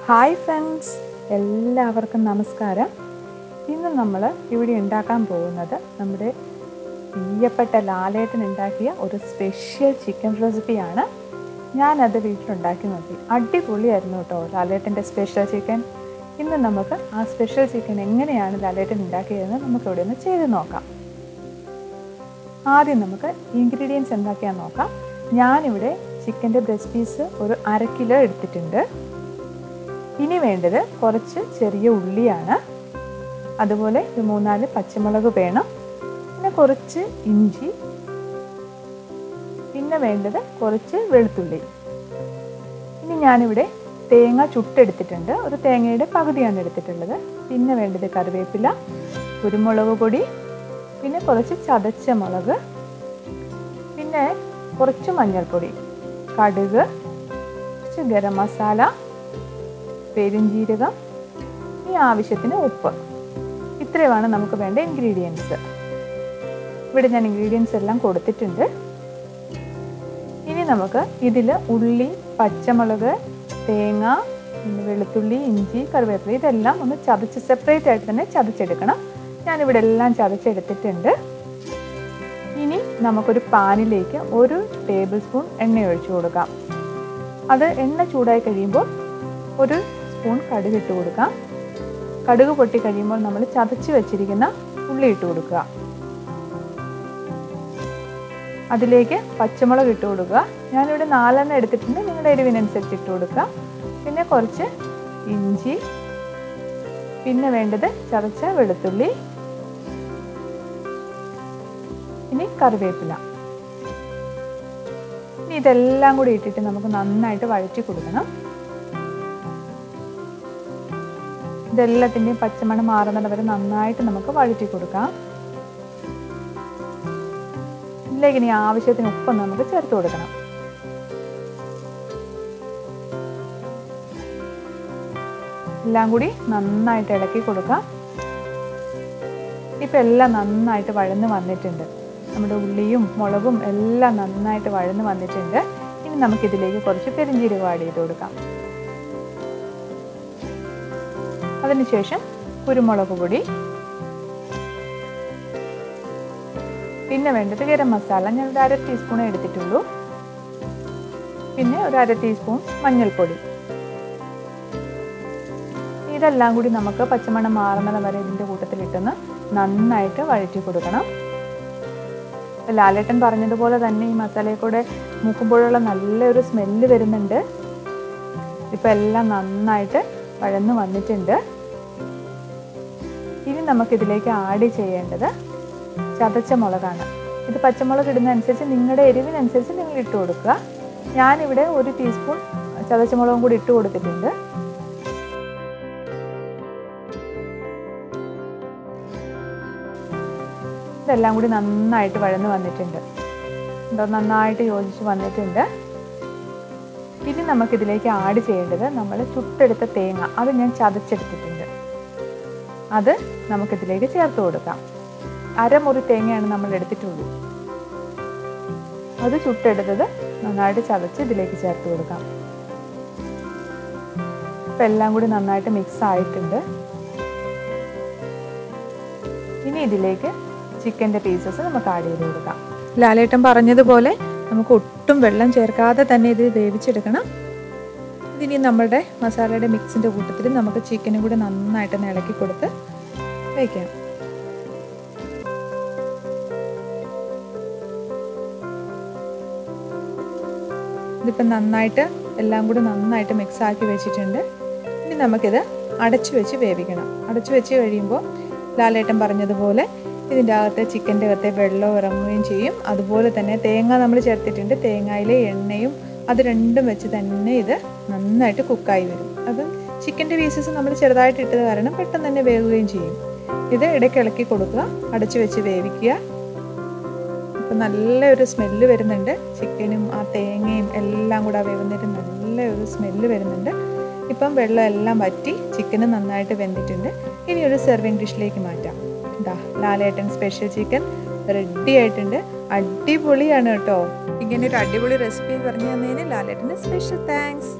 Hi friends, എല്ലാവർക്കും നമസ്കാരം. ഇന്ന് നമ്മൾ ഇവിടെ ഉണ്ടാക്കാൻ പോകുന്നത് നമ്മുടെ പ്രിയപ്പെട്ട ലാലേട്ടൻ ഉണ്ടാക്കിയ ഒരു സ്പെഷ്യൽ ചിക്കൻ റെസിപ്പിയാണ്. ഞാനത് വീട്ടിലുണ്ടാക്കി നോക്കി. അടിപൊളിയായിരുന്നു കേട്ടോ ലാലേട്ടൻ്റെ സ്പെഷ്യൽ ചിക്കൻ. ഇന്ന് നമുക്ക് ആ സ്പെഷ്യൽ ചിക്കൻ എങ്ങനെയാണ് ലാലേട്ടൻ ഉണ്ടാക്കിയതെന്ന് നമുക്കിവിടെ ഒന്ന് ചെയ്ത് നോക്കാം. ആദ്യം നമുക്ക് ഇൻഗ്രീഡിയൻസ് എന്തൊക്കെയാണെന്ന് നോക്കാം. ഞാനിവിടെ ചിക്കൻ്റെ ബ്രസ്റ്റ് പീസ് ഒരു 1/2 കിലോ എടുത്തിട്ടുണ്ട്. ഇനി വേണ്ടത് കുറച്ച് ചെറിയ ഉള്ളിയാണ്, അതുപോലെ 3-4 പച്ചമുളക് വേണം, പിന്നെ കുറച്ച് ഇഞ്ചി, പിന്നെ വേണ്ടത് കുറച്ച് വെളുത്തുള്ളി. ഇനി ഞാനിവിടെ തേങ്ങ ചുട്ടെടുത്തിട്ടുണ്ട്, ഒരു തേങ്ങയുടെ പകുതിയാണ് എടുത്തിട്ടുള്ളത്. പിന്നെ വേണ്ടത് കറിവേപ്പില, കുരുമുളക് പൊടി, പിന്നെ കുറച്ച് ചതച്ച മുളക്, പിന്നെ കുറച്ച് മഞ്ഞൾപ്പൊടി, കടുക്, കുറച്ച് ഗരം മസാല, പെരുംജീരകം, ഈ ആവശ്യത്തിന് ഉപ്പ്. ഇത്രയുമാണ് നമുക്ക് വേണ്ട ഇൻഗ്രീഡിയൻസ്. ഇവിടെ ഞാൻ ഇൻഗ്രീഡിയൻസ് എല്ലാം കൊടുത്തിട്ടുണ്ട്. ഇനി നമുക്ക് ഇതിൽ ഉള്ളി, പച്ചമുളക്, തേങ്ങ, പിന്നെ വെളുത്തുള്ളി, ഇഞ്ചി, കറിവേപ്പില ഇതെല്ലാം ഒന്ന് ചതച്ച് സെപ്പറേറ്റ് ആയിട്ട് തന്നെ ചതച്ചെടുക്കണം. ഞാനിവിടെ എല്ലാം ചതച്ചെടുത്തിട്ടുണ്ട്. ഇനി നമുക്കൊരു പാനിലേക്ക് 1 ടേബിൾ സ്പൂൺ എണ്ണ ഒഴിച്ചു കൊടുക്കാം. അത് എണ്ണ ചൂടായി കഴിയുമ്പോൾ 1 സ്പൂൺ കടുക് ഇട്ട് കൊടുക്കാം. കടുക് പൊട്ടി കഴിയുമ്പോൾ നമ്മൾ ചതച്ച് വെച്ചിരിക്കുന്ന ഉള്ളി ഇട്ട് കൊടുക്കുക. അതിലേക്ക് പച്ചമുളക് ഇട്ട് കൊടുക്കുക. ഞാനിവിടെ 4 എടുത്തിട്ടുണ്ട്, നിങ്ങളുടെ എരിവിനനുസരിച്ച് ഇട്ട് കൊടുക്കുക. പിന്നെ കുറച്ച് ഇഞ്ചി, പിന്നെ വേണ്ടത് ചതച്ച വെളുത്തുള്ളി, ഇനി കറിവേപ്പില. ഇനി ഇതെല്ലാം കൂടി ഇട്ടിട്ട് നമുക്ക് നന്നായിട്ട് വഴറ്റി കൊടുക്കണം. ഇതെല്ലാത്തിൻ്റെയും പച്ചമണം മാറുന്നത് വരെ നന്നായിട്ട് നമുക്ക് വഴറ്റി കൊടുക്കാം. ഇതിലേക്ക് ഇനി ആവശ്യത്തിന് ഉപ്പ് നമുക്ക് ചേർത്ത് കൊടുക്കണം. എല്ലാം കൂടി നന്നായിട്ട് ഇളക്കി കൊടുക്കാം. ഇപ്പം എല്ലാം നന്നായിട്ട് വഴന്ന് വന്നിട്ടുണ്ട്. നമ്മുടെ ഉള്ളിയും മുളകും എല്ലാം നന്നായിട്ട് വഴന്ന് വന്നിട്ടുണ്ട്. ഇനി നമുക്കിതിലേക്ക് കുറച്ച് പെരുംജീരകം ആഡ് ചെയ്ത് കൊടുക്കാം. അതിനുശേഷം കുരുമുളക് പൊടി, പിന്നെ വേണ്ടത് ഗരം മസാല. ഞാൻ ഒരു 1/2 ടീസ്പൂൺ എടുത്തിട്ടുള്ളൂ. പിന്നെ ഒരു 1/2 ടീസ്പൂൺ മഞ്ഞൾപ്പൊടി. ഇതെല്ലാം കൂടി നമുക്ക് പച്ചമണം മാറുന്നത് വരെ ഇതിൻ്റെ കൂട്ടത്തിലിട്ടൊന്ന് നന്നായിട്ട് വഴറ്റി കൊടുക്കണം. ലാലേട്ടൻ പറഞ്ഞതുപോലെ തന്നെ ഈ മസാലയെ കൂടെ മൂക്കുമ്പോഴുള്ള നല്ലൊരു സ്മെല്ല് വരുന്നുണ്ട്. ഇപ്പം എല്ലാം നന്നായിട്ട് വഴന്ന് വന്നിട്ടുണ്ട്. ഇനി നമുക്കിതിലേക്ക് ആഡ് ചെയ്യേണ്ടത് ചതച്ച മുളകാണ്. ഇത് പച്ചമുളക് ഇടുന്നതനുസരിച്ച് നിങ്ങളുടെ എരിവിനനുസരിച്ച് നിങ്ങൾ ഇട്ട് കൊടുക്കുക. ഞാനിവിടെ 1 ടീസ്പൂൺ ചതച്ച മുളകും കൂടി ഇട്ട് കൊടുത്തിട്ടുണ്ട്. ഇതെല്ലാം കൂടി നന്നായിട്ട് വഴന്ന് വന്നിട്ടുണ്ട്. നന്നായിട്ട് യോജിച്ച് വന്നിട്ടുണ്ട്. ഇനി നമുക്കിതിലേക്ക് ആഡ് ചെയ്യേണ്ടത് നമ്മൾ ചുട്ടെടുത്ത തേങ്ങ, അത് ഞാൻ ചതച്ചെടുത്തിട്ടുണ്ട്. അത് നമുക്കിതിലേക്ക് ചേർത്ത് കൊടുക്കാം. 1/2 മുറി തേങ്ങയാണ് നമ്മൾ എടുത്തിട്ടുള്ളൂ. അത് ചുട്ടെടുത്തത് നന്നായിട്ട് ചതച്ച് ഇതിലേക്ക് ചേർത്ത് കൊടുക്കാം. ഇപ്പം എല്ലാം കൂടി നന്നായിട്ട് മിക്സ് ആയിട്ടുണ്ട്. ഇനി ഇതിലേക്ക് ചിക്കൻ്റെ പീസസ് നമുക്ക് ആഡ് ചെയ്ത് കൊടുക്കാം. ലാലേട്ടൻ പറഞ്ഞതുപോലെ നമുക്ക് ഒട്ടും വെള്ളം ചേർക്കാതെ തന്നെ ഇത് വേവിച്ചെടുക്കണം. ഇതിനി നമ്മുടെ മസാലയുടെ മിക്സിൻ്റെ കൂട്ടത്തിൽ നമുക്ക് ചിക്കനും കൂടി നന്നായിട്ട് ഇളക്കി കൊടുത്ത് വയ്ക്കാം. ഇതിപ്പം നന്നായിട്ട് എല്ലാം കൂടി നന്നായിട്ട് മിക്സ് ആക്കി വെച്ചിട്ടുണ്ട്. ഇനി നമുക്കിത് അടച്ചു വെച്ച് വേവിക്കണം. അടച്ചു വെച്ച് കഴിയുമ്പോൾ ലാലേട്ടൻ പറഞ്ഞതുപോലെ ഇതിൻ്റെ അകത്തെ ചിക്കൻ്റെ അകത്തെ വെള്ളം ഇറങ്ങുകയും ചെയ്യും. അതുപോലെ തന്നെ തേങ്ങ നമ്മൾ ചേർത്തിട്ടുണ്ട്. തേങ്ങയിലെ എണ്ണയും അത് രണ്ടും വെച്ച് തന്നെ ഇത് നന്നായിട്ട് കുക്കായി വരും. അത് ചിക്കൻ്റെ പീസസ് നമ്മൾ ചെറുതായിട്ട് ഇട്ടത് കാരണം പെട്ടെന്ന് തന്നെ വേവുകയും ചെയ്യും. ഇത് ഇടയ്ക്ക് ഇളക്കി കൊടുക്കുക, അടച്ചു വെച്ച് വേവിക്കുക. ഇപ്പം നല്ലൊരു സ്മെല്ല് വരുന്നുണ്ട്. ചിക്കനും ആ തേങ്ങയും എല്ലാം കൂടെ വേവുന്നതിന് നല്ലൊരു സ്മെല്ല് വരുന്നുണ്ട്. ഇപ്പം വെള്ളം എല്ലാം വറ്റി ചിക്കന് നന്നായിട്ട് വെന്തിട്ടുണ്ട്. ഇനി ഒരു സെർവിങ് ഡിഷിലേക്ക് മാറ്റാം. ലാലേട്ടൻ സ്പെഷ്യൽ ചിക്കൻ റെഡി ആയിട്ടുണ്ട്. അടിപൊളിയാണ് കേട്ടോ. ഇങ്ങനെ ഒരു അടിപൊളി റെസിപ്പി പറഞ്ഞു തന്നതിന് ലാലേട്ടന് സ്പെഷ്യൽ താങ്ക്സ്.